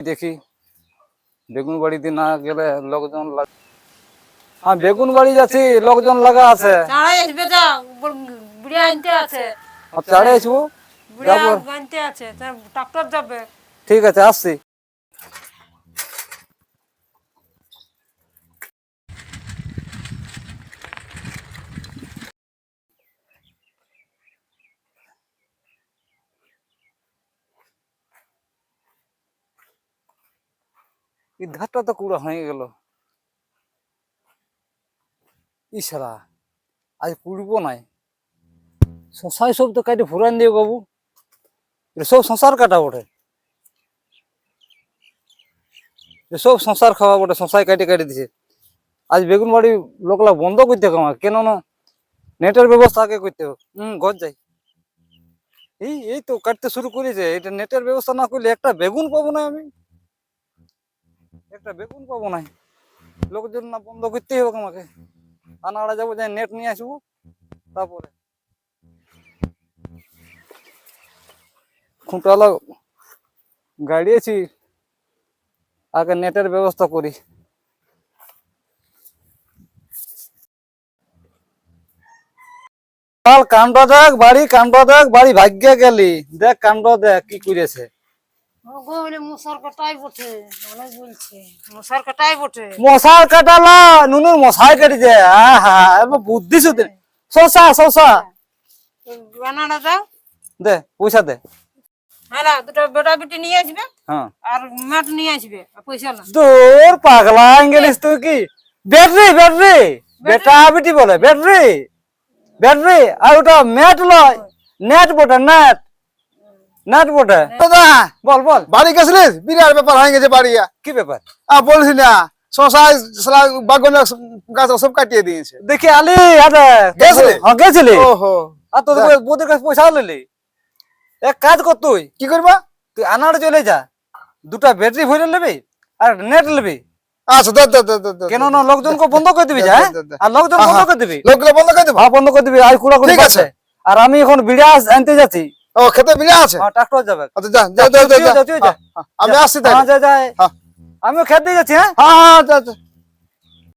দেখি বেগুন বাড়িতে না গেলে লোকজন হ্যাঁ বেগুন বাড়ি যাচ্ছি, লোকজন লাগা আছে। চাড়াই আসবে যা, বুড়িয়া আনতে আছে। চাড়ে আসবো, বুড়িয়া আনতে আছে, ট্রাক্টর যাবে। ঠিক আছে আসছি। এই ধারটা তো কুড়া হয়ে গেল। ইশারা আজ পুড়বো নাই, শশাই সব তো কাটে ফুরান দিয়ে বাবু, সব শশার কাটা বটে, সব শশার খাওয়া বটে, শশাই কাটে কাটে দিছে। আজ বেগুন বাড়ি লোকলা বন্ধ করতে হবে আমার, কেন না নেটের ব্যবস্থা আগে করতে হবে। ঘর যাই, এই এই তো কাটতে শুরু করেছে, এটা নেটের ব্যবস্থা না করলে একটা বেগুন পাবো না, আমি একটা বেগুন পাবো না। লোকজন না বন্ধ করতেই হবে আমাকে, আনাড়া যাবো, যাই নেট নিয়ে আসবো, তারপরে খুঁটালা গাড়িয়েছি, আগে নেটের ব্যবস্থা করি। কাণ্ড দেখ বাড়ি, কাণ্ড দেখ বাড়ি, ভাগ্যে গেলি দেখ কাণ্ড দেখ কি করেছে। মশার কাটাই বটে, অনেক বলছে মশার কাটাই বটে। মশার কাটালা নুনুর মশাই কেটেছে, বুদ্ধি শুধু। শশা শশা বানানা দাও, দে পয়সা দে। হ্যাঁ দুটো বেটা বেটি নিয়ে আসবে, হ্যাঁ আর ম্যাট নিয়ে আসবে, পয়সা না। তোর পাগলা গেলিস তুই কি? ব্যাটারি ব্যাটারি বেটা বেটি বলে, ব্যাটারি ব্যাটারি, আর ওটা ম্যাট লয়, নেট বটে, নেট নেট বটে। দাদা বল বল, বাড়ি গেছিলিস? বিরাট ব্যাপার হয়ে গেছে বাড়ি। কি ব্যাপার? বলছি না, শশা বাগানের গাছ সব কাটিয়ে দিয়েছে। দেখি আলি গেছিলি? গেছিলি? ওহো, আর তোর বোধের কাছে পয়সা নিলি? এক কাজ কর, তুই কি করবা? তুই আনাড়ে চলে যা, দুটা ব্যাটারি ভরে নেবি আর নেট নেবি। আচ্ছা কেন না লোকজনকে বন্ধ করে দিবি, যা আর লোকজন বন্ধ করে দিবি, লোকগুলো বন্ধ করে দেবো। হ্যাঁ বন্ধ করে দিবি। আর কুড়া কুড়ি ঠিক আছে। আর আমি এখন বিড়া আনতে যাচ্ছি। ও খেতে বিড়া আছে? হ্যাঁ ট্রাক্টর যাবে। আচ্ছা যা যা যা তুই যা যা, তুই যা। আমি আসছি হ্যাঁ তাহলে। যা যা, আমিও খেতে যাচ্ছি। হ্যাঁ হ্যাঁ হ্যাঁ যা